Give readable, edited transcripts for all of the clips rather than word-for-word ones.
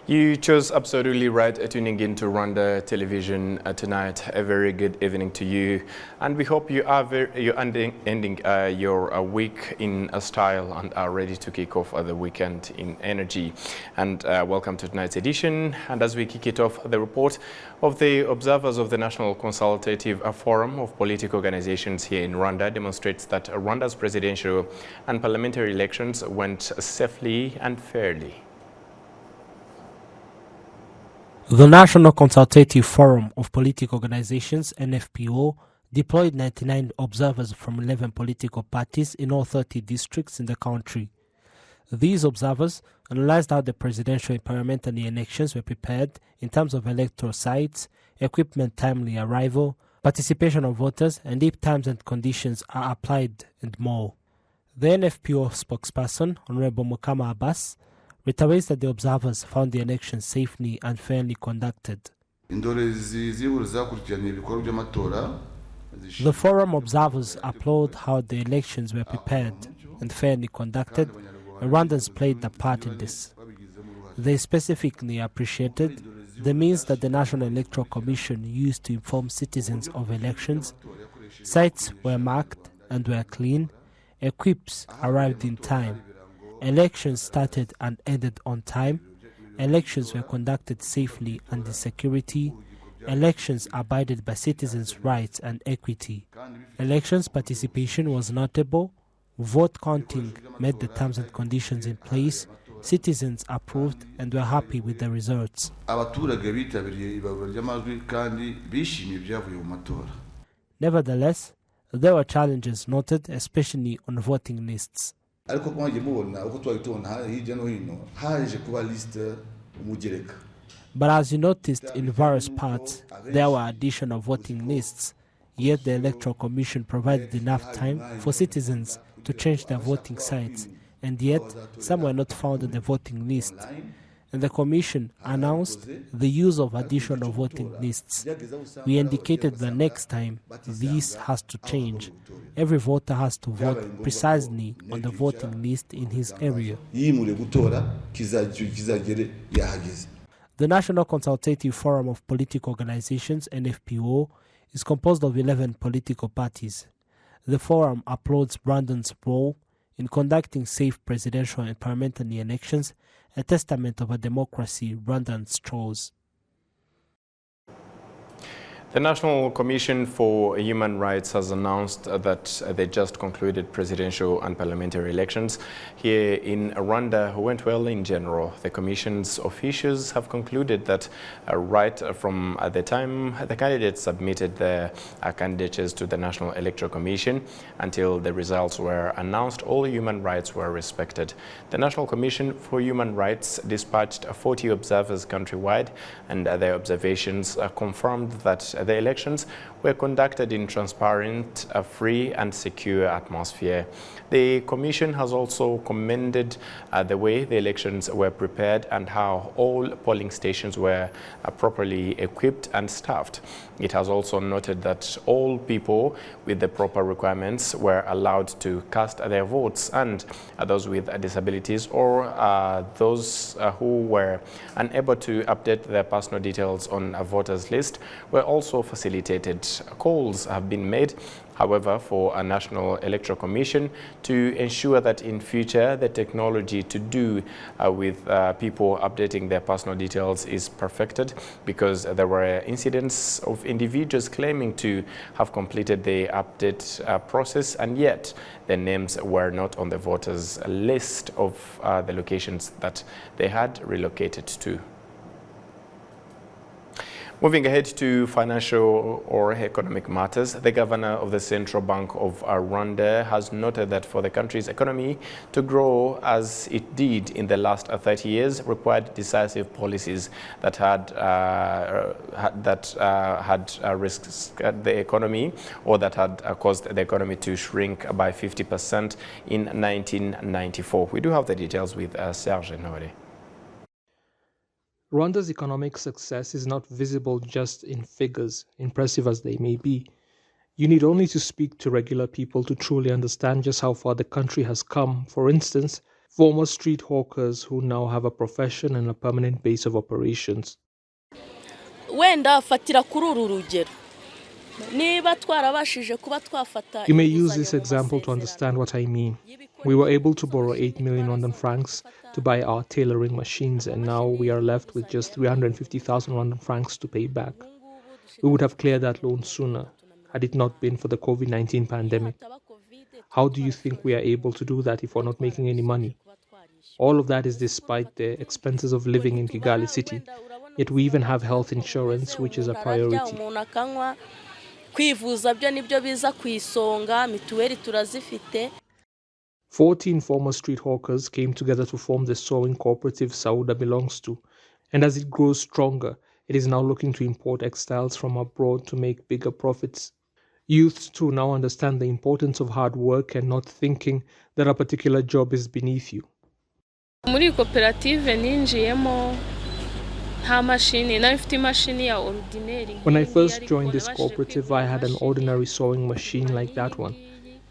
You chose absolutely right tuning in to Rwanda Television tonight. A very good evening to you, and we hope you're ending your week in a style and are ready to kick off the weekend in energy. And welcome to tonight's edition. And as we kick it off, the report of the observers of the National Consultative Forum of Political Organizations here in Rwanda demonstrates that Rwanda's presidential and parliamentary elections went safely and fairly. The National Consultative Forum of Political Organizations, NFPO, deployed 99 observers from 11 political parties in all 30 districts in the country. These observers analyzed how the presidential and parliamentary elections were prepared in terms of electoral sites, equipment timely arrival, participation of voters, and if terms and conditions are applied, and more. The NFPO spokesperson, Honorable Mukama Abbas, reiterates that the observers found the election safely and fairly conducted. The forum observers applaud how the elections were prepared and fairly conducted, and Rwandans played their part in this. They specifically appreciated the means that the National Electoral Commission used to inform citizens of elections. Sites were marked and were clean, equips arrived in time, elections started and ended on time, elections were conducted safely and in security, elections abided by citizens' rights and equity. Elections participation was notable, vote counting met the terms and conditions in place, citizens approved and were happy with the results. Nevertheless, there were challenges noted, especially on voting lists. But as you noticed in various parts, there were additional voting lists, yet the Electoral Commission provided enough time for citizens to change their voting sites, and yet some were not found on the voting list. And the Commission announced the use of additional voting lists. We indicated that next time this has to change. Every voter has to vote precisely on the voting list in his area. The National Consultative Forum of Political Organizations, NFPO, is composed of 11 political parties. The forum applauds Rwandans' role in conducting safe presidential and parliamentary elections, a testament of a democracy Rwandans chose. The National Commission for Human Rights has announced that they just concluded presidential and parliamentary elections here in Rwanda went well in general. The Commission's officials have concluded that right from the time the candidates submitted their candidatures to the National Electoral Commission until the results were announced, all human rights were respected. The National Commission for Human Rights dispatched 40 observers countrywide, and their observations confirmed that the elections were conducted in transparent, free and secure atmosphere. The Commission has also commended the way the elections were prepared and how all polling stations were properly equipped and staffed. It has also noted that all people with the proper requirements were allowed to cast their votes, and those with disabilities or those who were unable to update their personal details on a voters list were also facilitated. Calls have been made, however, for a National Electoral Commission to ensure that in future the technology to do with people updating their personal details is perfected, because there were incidents of individuals claiming to have completed the update process and yet their names were not on the voters list of the locations that they had relocated to. Moving ahead to financial or economic matters, the governor of the Central Bank of Rwanda has noted that for the country's economy to grow as it did in the last 30 years required decisive policies that had risked the economy, or that had caused the economy to shrink by 50% in 1994. We do have the details with Serge Nore. Rwanda's economic success is not visible just in figures, impressive as they may be. You need only to speak to regular people to truly understand just how far the country has come. For instance, Former street hawkers who now have a profession and a permanent base of operations. wenda fatira kuri uru rugero niba twarabashije kuba twafata You may use this example to understand what I mean. We were able to borrow 8 million Rwandan francs to buy our tailoring machines, and now we are left with just 350,000 Rwandan francs to pay back. We would have cleared that loan sooner had it not been for the COVID-19 pandemic. How do you think we are able to do that if we're not making any money? All of that is despite the expenses of living in Kigali city, yet we even have health insurance, which is a priority. kwivuza byo nibyo biza ku isonga mituweli turazifite. 14 former street hawkers came together to form the sewing cooperative Sauda belongs to, and as it grows stronger, it is now looking to import textiles from abroad to make bigger profits. Youths too now understand the importance of hard work and not thinking that a particular job is beneath you. Muri koperative ninjiyemo When I first joined this cooperative, I had an ordinary sewing machine like that one.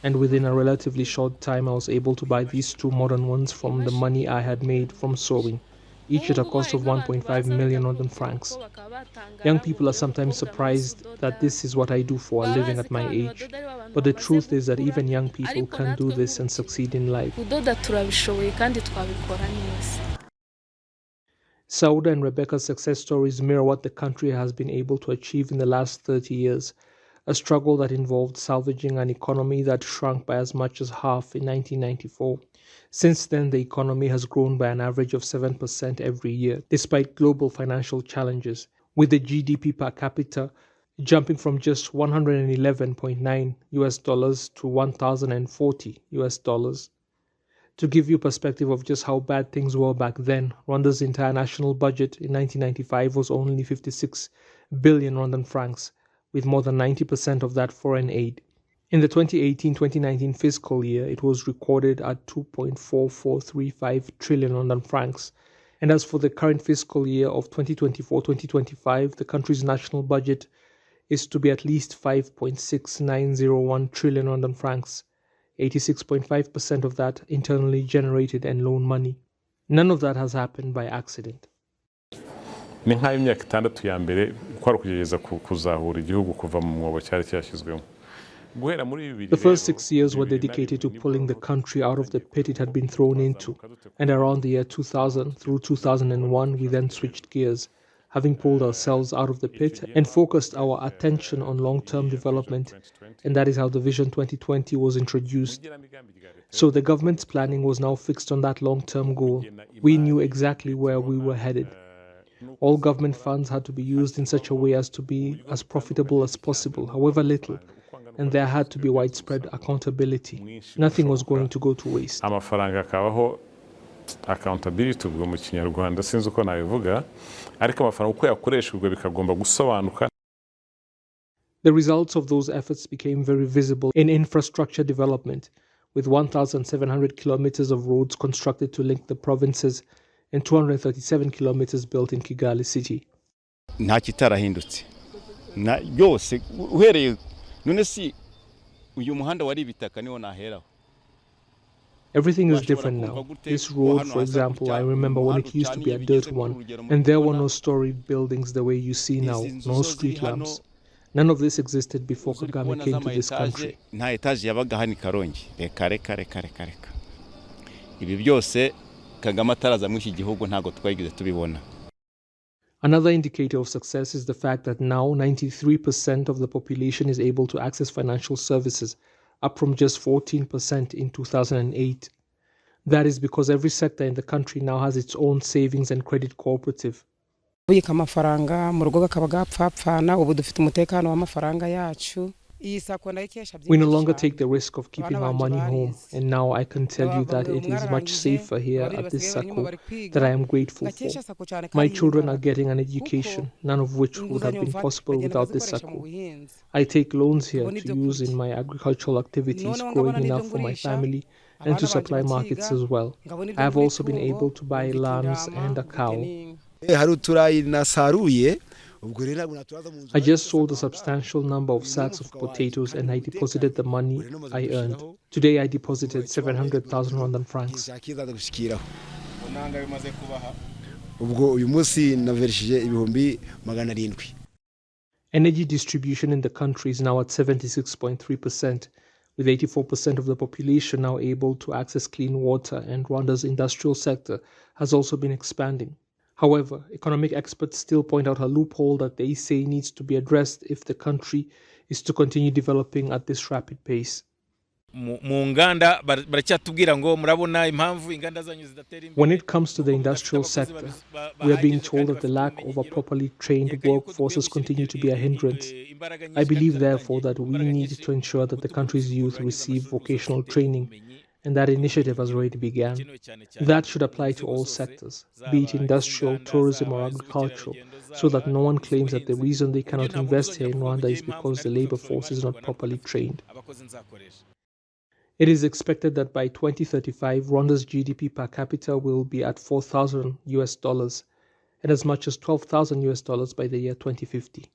And within a relatively short time, I was able to buy these two modern ones from the money I had made from sewing, each at a cost of 1.5 million Rwandan francs. Young people are sometimes surprised that this is what I do for a living at my age. But the truth is that even young people can do this and succeed in life. Sauda and Rebecca's success stories mirror what the country has been able to achieve in the last 30 years, a struggle that involved salvaging an economy that shrunk by as much as half in 1994. Since then, the economy has grown by an average of 7% every year, despite global financial challenges, with the GDP per capita jumping from just $111.9 to $1,040. To give you perspective of just how bad things were back then, Rwanda's entire national budget in 1995 was only 56 billion Rwandan francs, with more than 90% of that foreign aid. In the 2018-2019 fiscal year, it was recorded at 2.4435 trillion Rwandan francs. And as for the current fiscal year of 2024-2025, the country's national budget is to be at least 5.6901 trillion Rwandan francs. 86.5% of that internally generated and loan money. None of that has happened by accident. Ni nk'imyaka 6 ya mbere kwari kugereza kuzahura igihugu kuva mu mwobo cyari cyashyizwemo. The first 6 years were dedicated to pulling the country out of the pit it had been thrown into, and around the year 2000 through 2001 we then switched gears, having pulled ourselves out of the pit and focused our attention on long-term development, and that is how the Vision 2020 was introduced. So the government's planning was now fixed on that long-term goal. We knew exactly where we were headed. All government funds had to be used in such a way as to be as profitable as possible, however little, and there had to be widespread accountability. Nothing was going to go to waste. Accountability ubwo mu Kinyarwanda sinzi uko nabivuga ariko amafaranga uko yakoreshejwe bikagomba gusobanuka. The results of those efforts became very visible in infrastructure development, with 1,700 kilometers of roads constructed to link the provinces and 237 kilometers built in Kigali city. Nta kitarahindutse na yose uhereye none si uyu muhanda wari bitaka niho naheraho. Everything is different now. This road, for example, I remember when it used to be a dirt one, and there were no storied buildings the way you see now, no street lamps. None of this existed before Kagame came to this country. Nta etaje yabaga hani Karongi. Reka. Ibi byose Kagame ataraza mu iki gihugu ntago twagize tubibona. Another indicator of success is the fact that now 93% of the population is able to access financial services, up from just 14% in 2008. That is because every sector in the country now has its own savings and credit cooperative. We no longer take the risk of keeping our money home, and now I can tell you that it is much safer here at this Sacco that I am grateful for. My children are getting an education, none of which would have been possible without this Sacco. I take loans here to use in my agricultural activities, growing enough for my family and to supply markets as well. I have also been able to buy lambs and a cow. Hari uturayi nasaruye I just sold a substantial number of sacks of potatoes and I deposited the money I earned. Today I deposited 700,000 Rwandan francs. Energy distribution in the country is now at 76.3%, with 84% of the population now able to access clean water, and Rwanda's industrial sector has also been expanding. However, economic experts still point out a loophole that they say needs to be addressed if the country is to continue developing at this rapid pace. When it comes to the industrial sector, we are being told that the lack of a properly trained workforces continue to be a hindrance. I believe, therefore, that we need to ensure that the country's youth receive vocational training, and that initiative has already begun. That should apply to all sectors, be it industrial, tourism, or agricultural, so that no one claims that the reason they cannot invest here in Rwanda is because the labor force is not properly trained. It is expected that by 2035, Rwanda's GDP per capita will be at $4,000 and as much as $12,000 by the year 2050.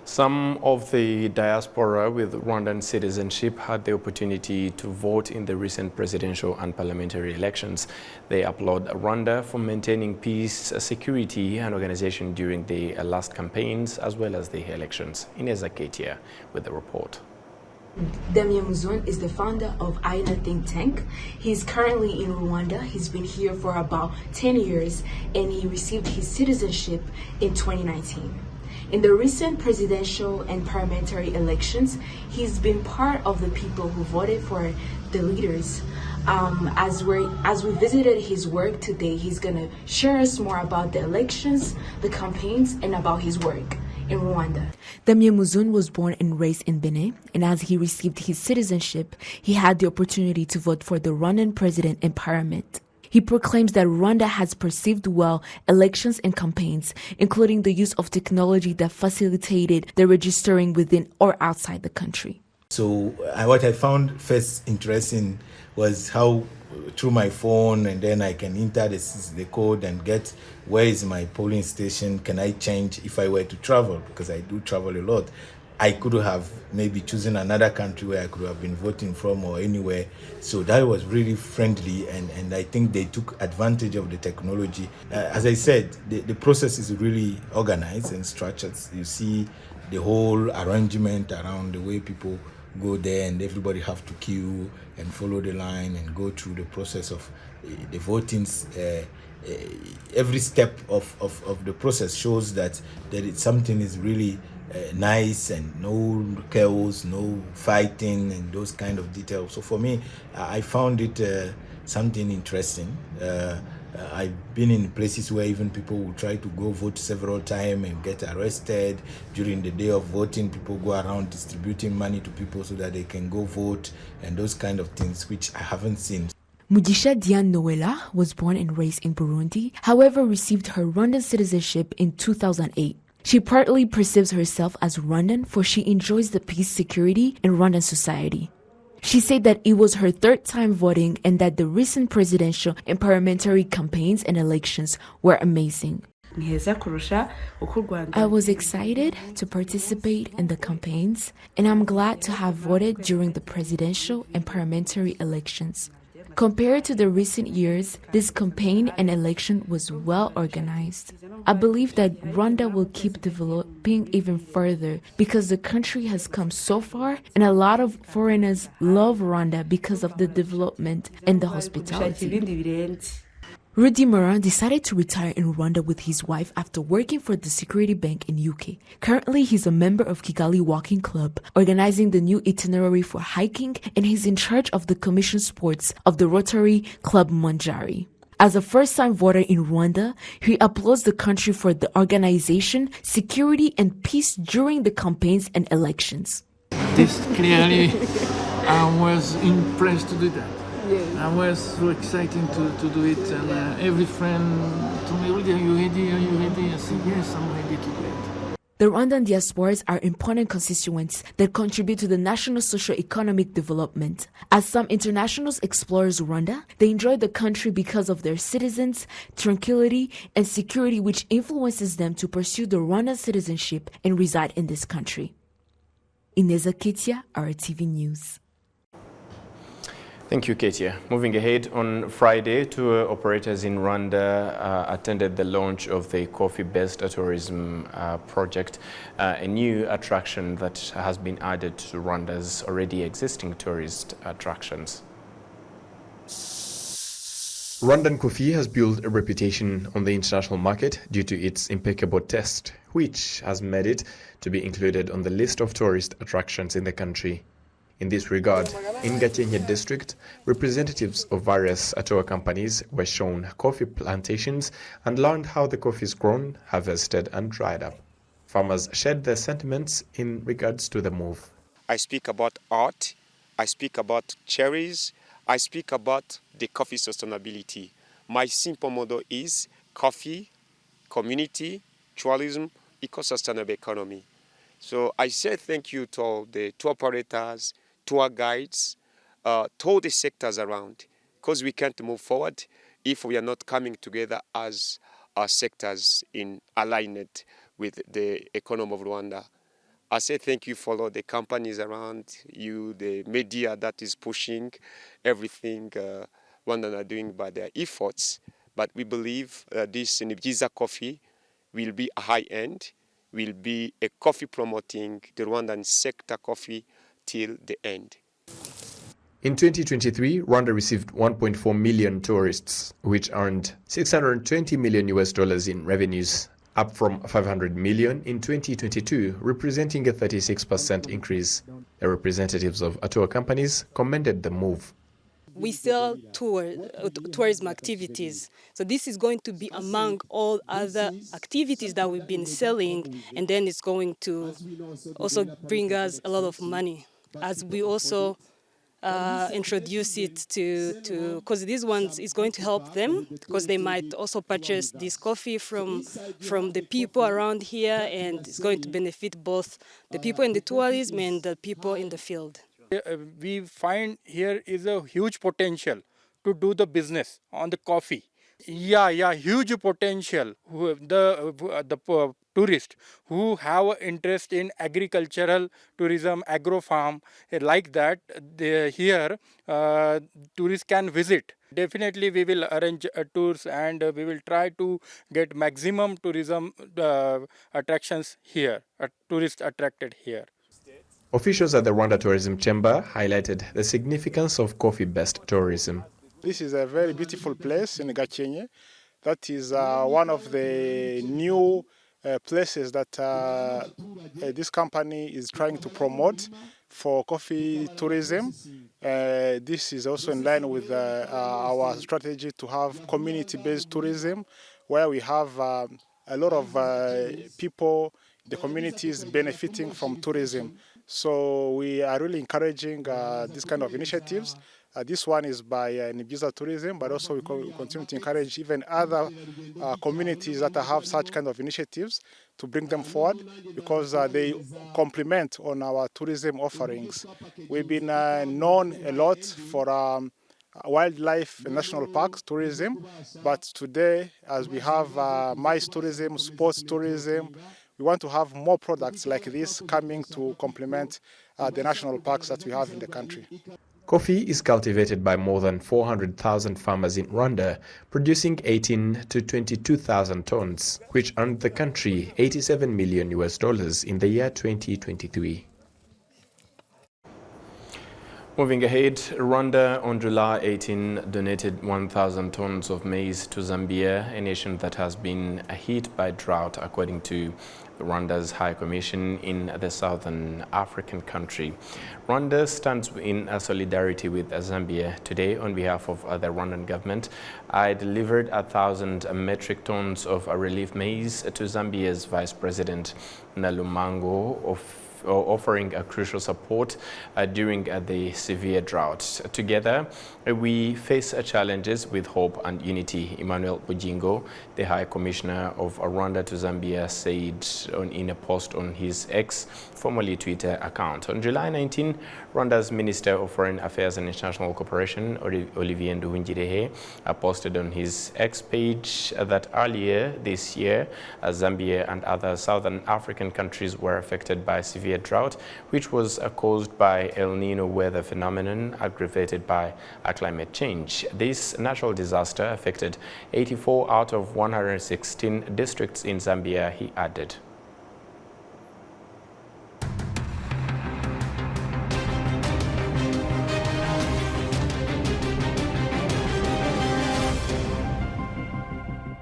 Some of the diaspora with Rwandan citizenship had the opportunity to vote in the recent presidential and parliamentary elections. They applaud Rwanda for maintaining peace, security and organization during the last campaigns as well as the elections. Ineza Ketia with the report. Damien Muzon is the founder of Aina Think Tank. He's currently in Rwanda. He's been here for about 10 years and he received his citizenship in 2019. In the recent presidential and parliamentary elections, he's been part of the people who voted for the leaders. As we visited his work today, he's gonna share us more about the elections, the campaigns, and about his work in Rwanda. Damien Muzon was born and raised in Benin, and as he received his citizenship, he had the opportunity to vote for the Rwandan president and parliament. He proclaims that Rwanda has perceived well elections and campaigns, including the use of technology that facilitated the registering within or outside the country. So what I found first interesting was how through my phone, and then I can enter the code and get where is my polling station, can I change if I were to travel, because I do travel a lot. I could have maybe chosen another country where I could have been voting from or anywhere. So that was really friendly, and I think they took advantage of the technology. As I said, the process is really organized and structured. You see the whole arrangement around the way people go there, and everybody have to queue and follow the line and go through the process of the votings. Every step of the process shows that something is really nice and no chaos, no fighting and those kind of details. So for me, I found it something interesting. I've been in places where even people will try to go vote several times and get arrested. During the day of voting, people go around distributing money to people so that they can go vote and those kind of things, which I haven't seen. Mugisha Diane Noella was born and raised in Burundi, however received her Rwandan citizenship in 2008. She partly perceives herself as Rwandan for she enjoys the peace, security, in Rwandan society. She said that it was her third time voting and that the recent presidential and parliamentary campaigns and elections were amazing. I was excited to participate in the campaigns, and I'm glad to have voted during the presidential and parliamentary elections. Compared to the recent years, this campaign and election was well organized. I believe that Rwanda will keep developing even further because the country has come so far, and a lot of foreigners love Rwanda because of the development and the hospitality. Rudy Moran decided to retire in Rwanda with his wife after working for the Security Bank in UK. Currently, he's a member of Kigali Walking Club, organizing the new itinerary for hiking, and he's in charge of the commission sports of the Rotary Club Manjari. As a first-time voter in Rwanda, he applauds the country for the organization, security, and peace during the campaigns and elections. This clearly, I was impressed to do that. I was so excited to do it, and every friend told me, "Are you ready? Are you ready?" I said, "Yes, I'm ready to do it." The Rwandan diasporas are important constituents that contribute to the national socio-economic development. As some internationals explore Rwanda, they enjoy the country because of their citizens, tranquility, and security, which influences them to pursue the Rwandan citizenship and reside in this country. Ineza Ketia, RwandaTV News. Thank you, Ketia. Moving ahead, on Friday, tour operators in Rwanda attended the launch of the coffee-based tourism project, a new attraction that has been added to Rwanda's already existing tourist attractions. Rwandan coffee has built a reputation on the international market due to its impeccable taste, which has made it to be included on the list of tourist attractions in the country. In this regard, in Gakenke district, representatives of various Atoa companies were shown coffee plantations and learned how the coffee is grown, harvested and dried up. Farmers shared their sentiments in regards to the move. I speak about art, I speak about cherries, I speak about the coffee sustainability. My simple motto is coffee, community, tourism, eco-sustainable economy. So I say thank you to all the tour operators, tour guides, to all the sectors around, because we can't move forward if we are not coming together as our sectors in alignment with the economy of Rwanda. I say thank you for all the companies around you, the media that is pushing everything Rwanda are doing by their efforts. But we believe this Nibyiza coffee will be a high-end, will be a coffee promoting the Rwandan sector coffee till the end. In 2023, Rwanda received 1.4 million tourists, which earned $620 million in revenues, up from 500 million in 2022, representing a 36% increase. The representatives of Atoa companies commended the move. We sell tourism activities. So this is going to be among all other activities that we've been selling, and then it's going to also bring us a lot of money as we also introduce it to because these ones is going to help them, because they might also purchase this coffee from the people around here, and it's going to benefit both the people in the tourism and the people in the field. We find here is a huge potential to do the business on the coffee. Yeah, huge potential. The tourists who have interest in agricultural tourism, agro-farm, like that, here tourists can visit. Definitely we will arrange tours, and we will try to get maximum tourism attractions here, tourists attracted here. Officials at the Rwanda Tourism Chamber highlighted the significance of coffee-based tourism. This is a very beautiful place in Gakenke. That is one of the new places that this company is trying to promote for coffee tourism. This is also in line with our strategy to have community-based tourism, where we have a lot of people, the communities benefiting from tourism. So we are really encouraging this kind of initiatives. This one is by Nibyiza Tourism, but also we continue to encourage even other communities that have such kind of initiatives to bring them forward, because they complement on our tourism offerings. We've been known a lot for wildlife and national parks tourism, but today, as we have mice tourism, sports tourism, we want to have more products like this coming to complement the national parks that we have in the country. Coffee is cultivated by more than 400,000 farmers in Rwanda, producing 18 to 22,000 tons, which earned the country $87 million in the year 2023. Moving ahead, Rwanda on July 18 donated 1,000 tons of maize to Zambia, a nation that has been hit by drought, according to Rwanda's High Commission in the southern African country. Rwanda stands in solidarity with Zambia. Today, on behalf of the Rwandan government, I delivered 1,000 metric tons of relief maize to Zambia's Vice President Nalumango offering a crucial support during the severe drought. Together, we face challenges with hope and unity, Emmanuel Bujingo, the High Commissioner of Rwanda to Zambia, said in a post on his X, formerly Twitter account. On July 19, Rwanda's Minister of Foreign Affairs and International Cooperation, Olivier Nduhungirehe, posted on his X page that earlier this year, Zambia and other southern African countries were affected by severe drought, which was caused by El Nino weather phenomenon aggravated by climate change. This natural disaster affected 84 out of 116 districts in Zambia, he added.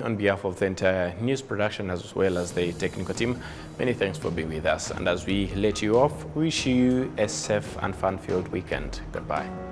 On behalf of the entire news production as well as the technical team, many thanks for being with us. And as we let you off, we wish you a safe and fun-filled weekend. Goodbye.